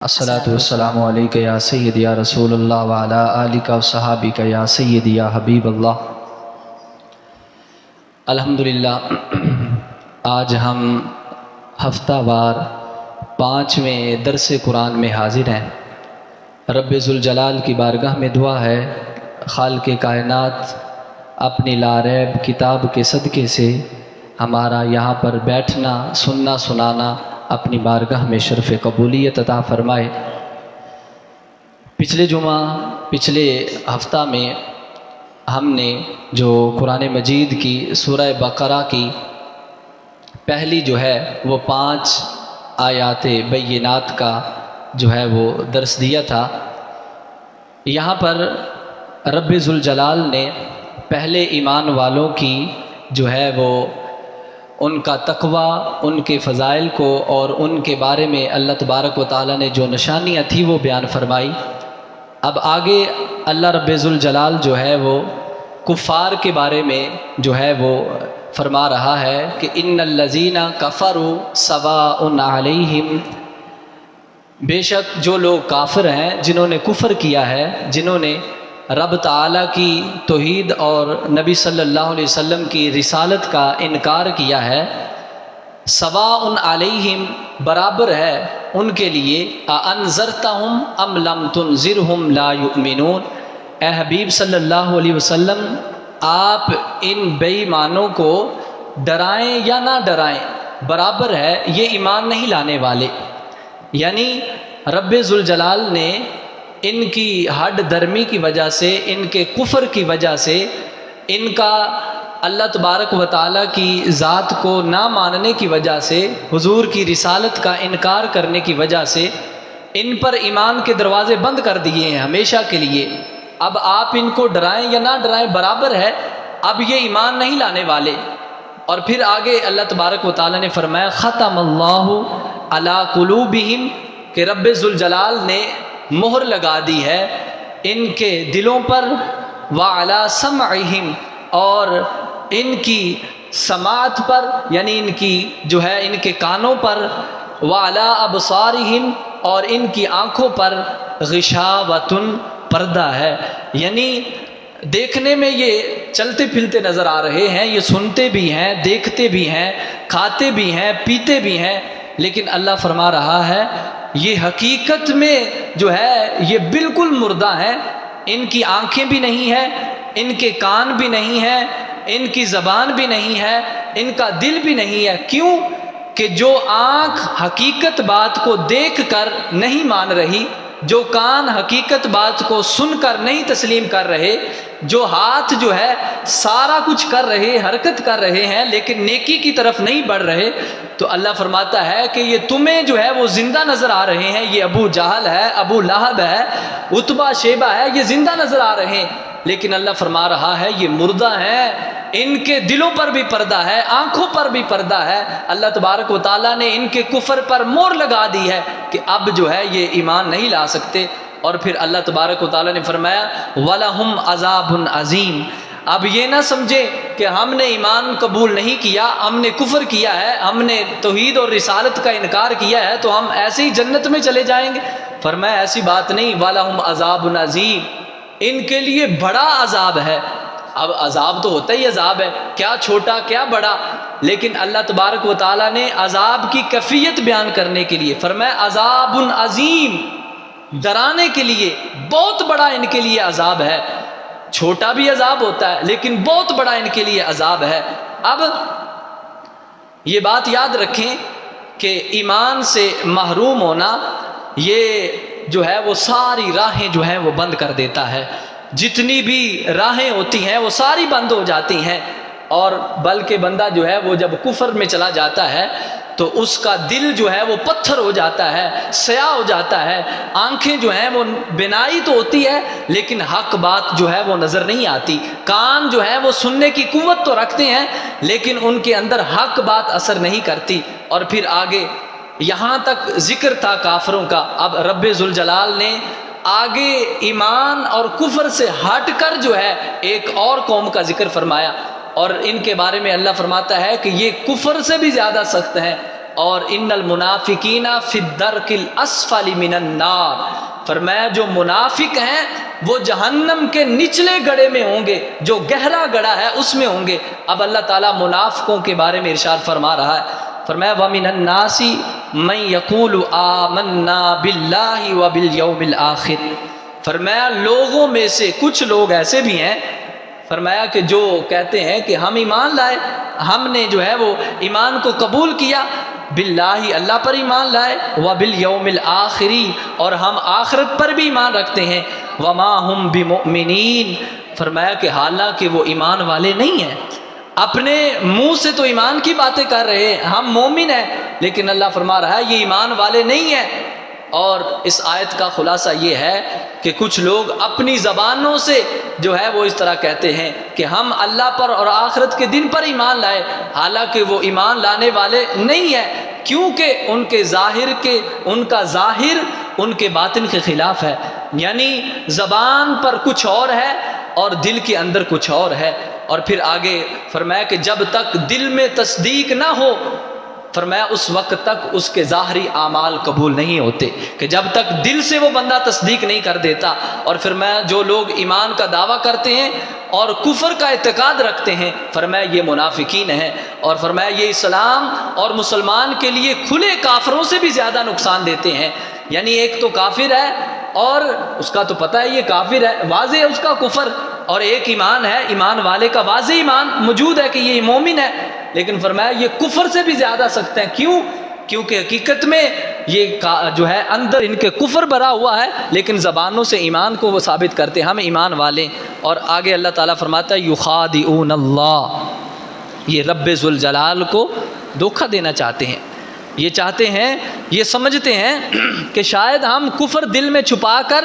الصلاۃ والسلام علیک یا سیدی یا رسول اللہ وعلی آلک و صحابک یا سیدی یا حبیب اللہ۔ الحمدللہ آج ہم ہفتہ وار 5ویں درس قرآن میں حاضر ہیں۔ رب ذوالجلال کی بارگاہ میں دعا ہے خالق کائنات اپنی لاریب کتاب کے صدقے سے ہمارا یہاں پر بیٹھنا سننا سنانا اپنی بارگاہ میں شرف قبولیت عطا فرمائے۔ پچھلے ہفتہ میں ہم نے جو قرآن مجید کی سورہ بقرہ کی پہلی وہ 5 آیات بینات کا وہ درس دیا تھا۔ یہاں پر رب ذوالجلال نے پہلے ایمان والوں کی وہ ان کا تقوی ان کے فضائل کو اور ان کے بارے میں اللہ تبارک و تعالیٰ نے جو نشانیاں تھی وہ بیان فرمائی۔ اب آگے اللہ رب ذوالجلال وہ کفار کے بارے میں وہ فرما رہا ہے کہ ان الذین کفروا سواء علیہم، بے شک جو لوگ کافر ہیں جنہوں نے کفر کیا ہے، جنہوں نے رب تعالیٰ کی توحید اور نبی صلی اللہ علیہ وسلم کی رسالت کا انکار کیا ہے، سواء علیہم برابر ہے ان کے لیے، انذرتہم ام لم تنذرہم لا یؤمنون، اے حبیب صلی اللہ علیہ وسلم آپ ان بے ایمانوں کو ڈرائیں یا نہ ڈرائیں برابر ہے، یہ ایمان نہیں لانے والے۔ یعنی رب ذوالجلال نے ان کی ہڈ درمی کی وجہ سے، ان کے کفر کی وجہ سے، ان کا اللہ تبارک و تعالیٰ کی ذات کو نہ ماننے کی وجہ سے، حضور کی رسالت کا انکار کرنے کی وجہ سے ان پر ایمان کے دروازے بند کر دیے ہیں ہمیشہ کے لیے۔ اب آپ ان کو ڈرائیں یا نہ ڈرائیں برابر ہے، اب یہ ایمان نہیں لانے والے۔ اور پھر آگے اللہ تبارک و تعالیٰ نے فرمایا ختم اللہ علی قلوبہم، کہ رب ذوالجلال نے مہر لگا دی ہے ان کے دلوں پر، وعلی سمعہم، اور ان کی سماعت پر، یعنی ان کی ان کے کانوں پر، وعلی ابصارہم، اور ان کی آنکھوں پر، غشاوۃ، پردہ ہے۔ یعنی دیکھنے میں یہ چلتے پھرتے نظر آ رہے ہیں، یہ سنتے بھی ہیں، دیکھتے بھی ہیں، کھاتے بھی ہیں، پیتے بھی ہیں، لیکن اللہ فرما رہا ہے یہ حقیقت میں یہ بالکل مردہ ہیں۔ ان کی آنکھیں بھی نہیں ہیں، ان کے کان بھی نہیں ہیں، ان کی زبان بھی نہیں ہے، ان کا دل بھی نہیں ہے۔ کیوں کہ جو آنکھ حقیقت بات کو دیکھ کر نہیں مان رہی، جو کان حقیقت بات کو سن کر نہیں تسلیم کر رہے، جو ہاتھ سارا کچھ کر رہے، حرکت کر رہے ہیں لیکن نیکی کی طرف نہیں بڑھ رہے، تو اللہ فرماتا ہے کہ یہ تمہیں وہ زندہ نظر آ رہے ہیں۔ یہ ابو جہل ہے، ابو لہب ہے، عتبہ شیبہ ہے، یہ زندہ نظر آ رہے ہیں، لیکن اللہ فرما رہا ہے یہ مردہ ہیں۔ ان کے دلوں پر بھی پردہ ہے، آنکھوں پر بھی پردہ ہے۔ اللہ تبارک و تعالیٰ نے ان کے کفر پر مہر لگا دی ہے کہ اب یہ ایمان نہیں لا سکتے۔ اور پھر اللہ تبارک و تعالیٰ نے فرمایا وَلَهُمْ عَذَابٌ عَظِيمٌ، اب یہ نہ سمجھے کہ ہم نے ایمان قبول نہیں کیا، ہم نے کفر کیا ہے، ہم نے توحید اور رسالت کا انکار کیا ہے تو ہم ایسے ہی جنت میں چلے جائیں گے۔ فرمایا ایسی بات نہیں، وَلَهُمْ عَذَابٌ عَظِيمٌ، ان کے لیے بڑا عذاب ہے۔ اب عذاب تو ہوتا ہی عذاب ہے، کیا چھوٹا کیا بڑا، لیکن اللہ تبارک و تعالیٰ نے عذاب کی کیفیت بیان کرنے کے لیے فرمایا عذاب عظیم، ڈرانے کے لیے بہت بڑا ان کے لیے عذاب ہے۔ چھوٹا بھی عذاب ہوتا ہے لیکن بہت بڑا ان کے لیے عذاب ہے۔ اب یہ بات یاد رکھیں کہ ایمان سے محروم ہونا یہ وہ ساری راہیں وہ بند کر دیتا ہے۔ جتنی بھی راہیں ہوتی ہیں وہ ساری بند ہو جاتی ہیں، اور بلکہ بندہ وہ جب کفر میں چلا جاتا ہے تو اس کا دل وہ پتھر ہو جاتا ہے، سیاہ ہو جاتا ہے، آنکھیں وہ بینائی تو ہوتی ہے لیکن حق بات وہ نظر نہیں آتی، کان وہ سننے کی قوت تو رکھتے ہیں لیکن ان کے اندر حق بات اثر نہیں کرتی۔ اور پھر آگے یہاں تک ذکر تھا کافروں کا، اب رب ذوالجلال نے آگے ایمان اور کفر سے ہٹ کر ایک اور قوم کا ذکر فرمایا، اور ان کے بارے میں اللہ فرماتا ہے کہ یہ کفر سے بھی زیادہ سخت ہیں اور ان المنافقین فی الدرک الاسفل من النار، فرمایا جو منافق ہیں وہ جہنم کے نچلے گڑھے میں ہوں گے، جو گہرا گڑھا ہے اس میں ہوں گے۔ اب اللہ تعالیٰ منافقوں کے بارے میں ارشاد فرما رہا ہے، فرمایا وَمِنَ النَّاسِ مَن يَقُولُ آمَنَّا بِاللَّهِ وَبِالْيَوْمِ الْآخِرِ، فرمایا لوگوں میں سے کچھ لوگ ایسے بھی ہیں، فرمایا کہ جو کہتے ہیں کہ ہم ایمان لائے، ہم نے جو ہے وہ ایمان کو قبول کیا، باللہ اللہ پر ایمان لائے، وبالیوم الآخری اور ہم آخرت پر بھی ایمان رکھتے ہیں، وما ہم بمؤمنین، فرمایا کہ حالانکہ وہ ایمان والے نہیں ہیں، اپنے منہ سے تو ایمان کی باتیں کر رہے ہیں، ہم مومن ہیں، لیکن اللہ فرما رہا ہے یہ ایمان والے نہیں ہیں۔ اور اس آیت کا خلاصہ یہ ہے کہ کچھ لوگ اپنی زبانوں سے جو ہے وہ اس طرح کہتے ہیں کہ ہم اللہ پر اور آخرت کے دن پر ایمان لائے، حالانکہ وہ ایمان لانے والے نہیں ہیں، کیونکہ ان کا ظاہر ان کے باطن کے خلاف ہے، یعنی زبان پر کچھ اور ہے اور دل کے اندر کچھ اور ہے۔ اور پھر آگے فرمایا کہ جب تک دل میں تصدیق نہ ہو، فرمایا اس وقت تک اس کے ظاہری اعمال قبول نہیں ہوتے، کہ جب تک دل سے وہ بندہ تصدیق نہیں کر دیتا۔ اور فرمایا جو لوگ ایمان کا دعویٰ کرتے ہیں اور کفر کا اعتقاد رکھتے ہیں، فرمایا یہ منافقین ہیں، اور فرمایا یہ اسلام اور مسلمان کے لیے کھلے کافروں سے بھی زیادہ نقصان دیتے ہیں۔ یعنی ایک تو کافر ہے اور اس کا تو پتہ ہے یہ کافر ہے، واضح ہے اس کا کفر، اور ایک ایمان ہے، ایمان والے کا واضح ایمان موجود ہے کہ یہ مومن ہے، لیکن فرمایا یہ کفر سے بھی زیادہ سخت ہیں۔ کیوں؟ کیونکہ حقیقت میں یہ جو ہے اندر ان کے کفر بھرا ہوا ہے، لیکن زبانوں سے ایمان کو وہ ثابت کرتے ہیں ہم ایمان والے۔ اور آگے اللہ تعالیٰ فرماتا ہے یخادعون اللہ، یہ رب ذوالجلال کو دھوکہ دینا چاہتے ہیں، یہ چاہتے ہیں، یہ سمجھتے ہیں کہ شاید ہم کفر دل میں چھپا کر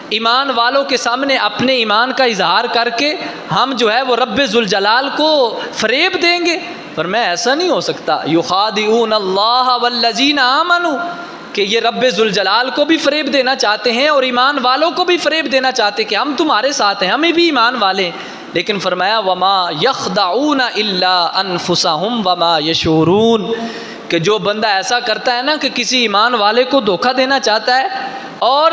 ایمان والوں کے سامنے اپنے ایمان کا اظہار کر کے ہم جو ہے وہ رب ذوالجلال کو فریب دیں گے، پر میں ایسا نہیں ہو سکتا۔ یخادعون اللہ والذین آمنوا، کہ یہ رب ذوالجلال کو بھی فریب دینا چاہتے ہیں اور ایمان والوں کو بھی فریب دینا چاہتے ہیں کہ ہم تمہارے ساتھ ہیں، ہمیں بھی ایمان والے ہیں، لیکن فرمایا وما یخدعون الا انفسہم وما یشعرون، کہ جو بندہ ایسا کرتا ہے نا کہ کسی ایمان والے کو دھوکہ دینا چاہتا ہے اور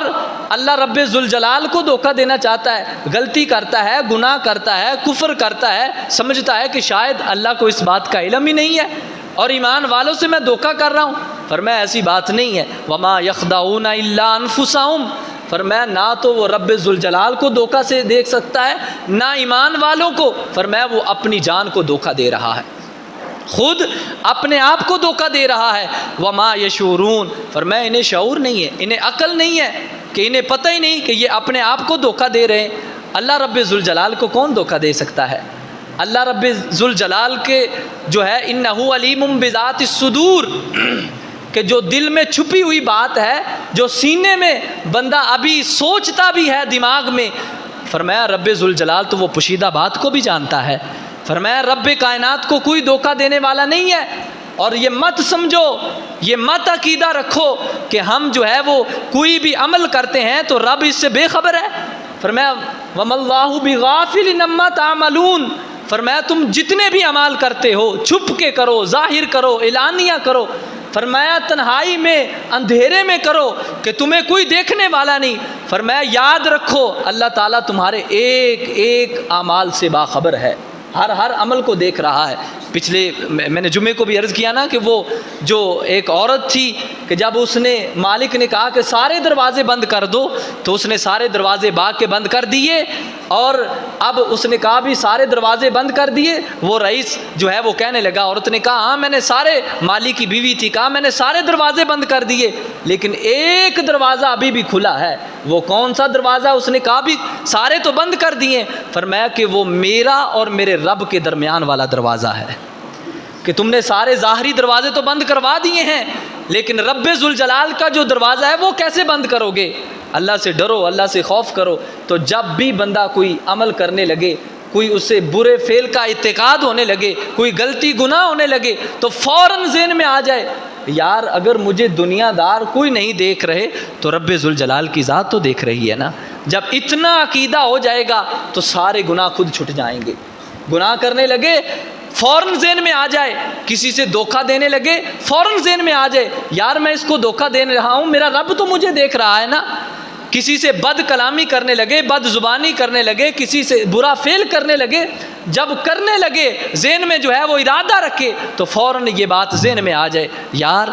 اللہ رب ذوالجلال کو دھوکہ دینا چاہتا ہے، غلطی کرتا ہے، گناہ کرتا ہے، کفر کرتا ہے، سمجھتا ہے کہ شاید اللہ کو اس بات کا علم ہی نہیں ہے اور ایمان والوں سے میں دھوکہ کر رہا ہوں، فرمایا ایسی بات نہیں ہے۔ وما یخدعون الا انفسہم، فرمایا نہ تو وہ رب ذوالجلال کو دھوکہ سے دیکھ سکتا ہے نہ ایمان والوں کو، فرمایا وہ اپنی جان کو دھوکہ دے رہا ہے، خود اپنے آپ کو دھوکہ دے رہا ہے۔ وما یشعرون، فرمایا انہیں شعور نہیں ہے، انہیں عقل نہیں ہے، کہ انہیں پتہ ہی نہیں کہ یہ اپنے آپ کو دھوکہ دے رہے ہیں۔ اللہ رب ذوالجلال کو کون دھوکہ دے سکتا ہے؟ اللہ رب ذوالجلال کے جو ہے انہ علیم بذات الصدور، کہ جو دل میں چھپی ہوئی بات ہے، جو سینے میں بندہ ابھی سوچتا بھی ہے دماغ میں، فرمایا رب ذوالجلال تو وہ پوشیدہ بات کو بھی جانتا ہے۔ فرمایا رب کائنات کو کوئی دھوکہ دینے والا نہیں ہے، اور یہ مت سمجھو، یہ مت عقیدہ رکھو کہ ہم جو ہے وہ کوئی بھی عمل کرتے ہیں تو رب اس سے بے خبر ہے۔ فرمایا وَمَا اللَّهُ بِغَافِلٍ عَمَّا تَعْمَلُونَ، فرمایا تم جتنے بھی اعمال کرتے ہو، چھپ کے کرو، ظاہر کرو، اعلانیہ کرو، فرمایا تنہائی میں اندھیرے میں کرو کہ تمہیں کوئی دیکھنے والا نہیں، فرمایا یاد رکھو اللہ تعالیٰ تمہارے ایک ایک اعمال سے باخبر ہے، ہر عمل کو دیکھ رہا ہے۔ پچھلے میں نے جمعے کو بھی عرض کیا نا کہ وہ جو ایک عورت تھی کہ جب اس نے مالک نے کہا کہ سارے دروازے بند کر دو تو اس نے سارے دروازے باغ کے بند کر دیے، اور اب اس نے کہا بھی سارے دروازے بند کر دیے، وہ رئیس جو ہے وہ کہنے لگا، عورت نے کہا ہاں میں نے سارے، مالک کی بیوی تھی، کہا میں نے سارے دروازے بند کر دیے لیکن ایک دروازہ ابھی بھی کھلا ہے، وہ کون سا دروازہ؟ اس نے کہا بھی سارے تو بند کر دیے، فرمایا کہ وہ میرا اور میرے رب کے درمیان والا دروازہ ہے، کہ تم نے سارے ظاہری دروازے تو بند کروا دیے ہیں لیکن رب ذوالجلال کا جو دروازہ ہے وہ کیسے بند کرو گے؟ اللہ سے ڈرو، اللہ سے خوف کرو۔ تو جب بھی بندہ کوئی عمل کرنے لگے، کوئی اس سے برے فعل کا اعتقاد ہونے لگے، کوئی غلطی گناہ ہونے لگے تو فوراً ذہن میں آ جائے یار اگر مجھے دنیا دار کوئی نہیں دیکھ رہے تو رب ذوالجلال کی ذات تو دیکھ رہی ہے نا۔ جب اتنا عقیدہ ہو جائے گا تو سارے گناہ خود چھٹ جائیں گے۔ گناہ کرنے لگے فوراً ذہن میں آ جائے، کسی سے دھوکہ دینے لگے فوراً ذہن میں آ جائے یار میں اس کو دھوکہ دے رہا ہوں، میرا رب تو مجھے دیکھ رہا ہے نا۔ کسی سے بد کلامی کرنے لگے، بد زبانی کرنے لگے، کسی سے برا فعل کرنے لگے، جب کرنے لگے ذہن میں جو ہے وہ ارادہ رکھے تو فوراً یہ بات ذہن میں آ جائے یار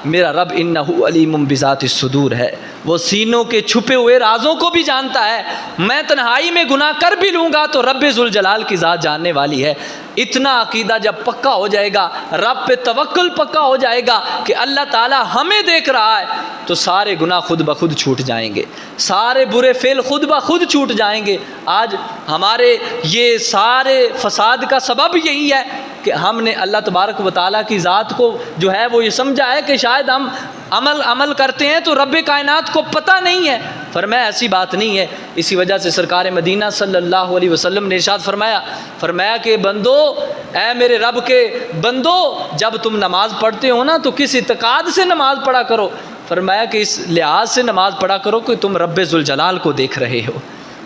میرا رب انہ علیم بذات الصدور ہے، وہ سینوں کے چھپے ہوئے رازوں کو بھی جانتا ہے، میں تنہائی میں گناہ کر بھی لوں گا تو رب ذوالجلال کی ذات جاننے والی ہے۔ اتنا عقیدہ جب پکا ہو جائے گا، رب پہ توکل پکا ہو جائے گا کہ اللہ تعالی ہمیں دیکھ رہا ہے، تو سارے گناہ خود بخود چھوٹ جائیں گے، سارے برے فعل خود بخود چھوٹ جائیں گے۔ آج ہمارے یہ سارے فساد کا سبب یہی ہے کہ ہم نے اللہ تبارک و تعالیٰ کی ذات کو جو ہے وہ یہ سمجھا ہے کہ شاید ہم عمل کرتے ہیں تو رب کائنات کو پتہ نہیں ہے۔ فرمایا ایسی بات نہیں ہے۔ اسی وجہ سے سرکار مدینہ صلی اللہ علیہ وسلم نے ارشاد فرمایا کہ بندو، اے میرے رب کے بندو، جب تم نماز پڑھتے ہو نا تو کس اعتقاد سے نماز پڑھا کرو؟ فرمایا کہ اس لحاظ سے نماز پڑھا کرو کہ تم رب ذوالجلال کو دیکھ رہے ہو،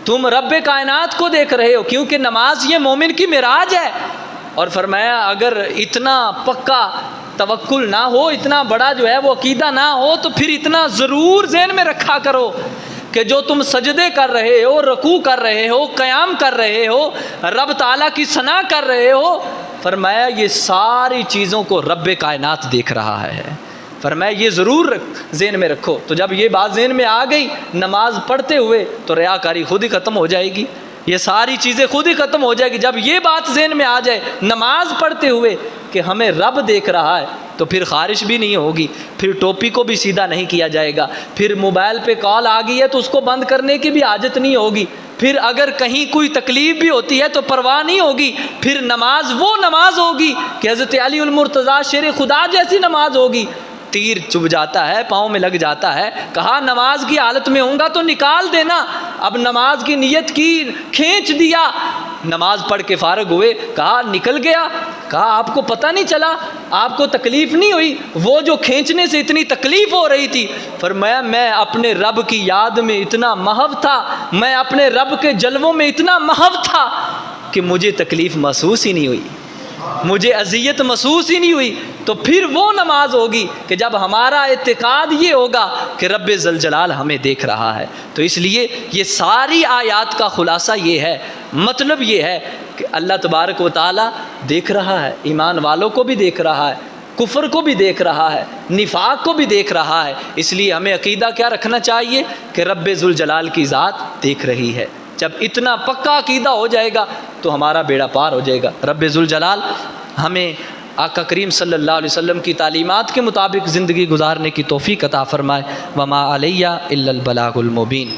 تم رب کائنات کو دیکھ رہے ہو، کیونکہ نماز یہ مومن کی معراج ہے۔ اور فرمایا اگر اتنا پکا توکل نہ ہو، اتنا بڑا جو ہے وہ عقیدہ نہ ہو تو پھر اتنا ضرور ذہن میں رکھا کرو کہ جو تم سجدے کر رہے ہو، رکوع کر رہے ہو، قیام کر رہے ہو، رب تعالیٰ کی ثنا کر رہے ہو، فرمایا یہ ساری چیزوں کو رب کائنات دیکھ رہا ہے۔ فرمایا یہ ضرور ذہن میں رکھو۔ تو جب یہ بات ذہن میں آ گئی نماز پڑھتے ہوئے تو ریاکاری خود ہی ختم ہو جائے گی، یہ ساری چیزیں خود ہی ختم ہو جائے گی۔ جب یہ بات ذہن میں آ جائے نماز پڑھتے ہوئے کہ ہمیں رب دیکھ رہا ہے تو پھر خارش بھی نہیں ہوگی، پھر ٹوپی کو بھی سیدھا نہیں کیا جائے گا، پھر موبائل پہ کال آ گئی ہے تو اس کو بند کرنے کی بھی حاجت نہیں ہوگی، پھر اگر کہیں کوئی تکلیف بھی ہوتی ہے تو پرواہ نہیں ہوگی، پھر نماز وہ نماز ہوگی کہ حضرت علی المرتضیٰ شیر خدا جیسی نماز ہوگی۔ تیر چبھ جاتا ہے، پاؤں میں لگ جاتا ہے، کہا نماز کی حالت میں ہوں گا تو نکال دینا، اب نماز کی نیت کی، کھینچ دیا، نماز پڑھ کے فارغ ہوئے، کہا نکل گیا، کہا آپ کو پتہ نہیں چلا، آپ کو تکلیف نہیں ہوئی، وہ جو کھینچنے سے اتنی تکلیف ہو رہی تھی۔ فرمایا میں اپنے رب کی یاد میں اتنا محو تھا، میں اپنے رب کے جلووں میں اتنا محو تھا کہ مجھے تکلیف محسوس ہی نہیں ہوئی، مجھے اذیت محسوس ہی نہیں ہوئی۔ تو پھر وہ نماز ہوگی کہ جب ہمارا اعتقاد یہ ہوگا کہ رب ذوالجلال ہمیں دیکھ رہا ہے۔ تو اس لیے یہ ساری آیات کا خلاصہ یہ ہے، مطلب یہ ہے کہ اللہ تبارک و تعالی دیکھ رہا ہے، ایمان والوں کو بھی دیکھ رہا ہے، کفر کو بھی دیکھ رہا ہے، نفاق کو بھی دیکھ رہا ہے۔ اس لیے ہمیں عقیدہ کیا رکھنا چاہیے کہ رب ذوالجلال کی ذات دیکھ رہی ہے۔ جب اتنا پکا عقیدہ ہو جائے گا تو ہمارا بیڑا پار ہو جائے گا۔ رب ذوالجلال ہمیں آقا کریم صلی اللہ علیہ وسلم کی تعلیمات کے مطابق زندگی گزارنے کی توفیق عطا فرمائے۔ وما علیہ الا البلاغ المبین۔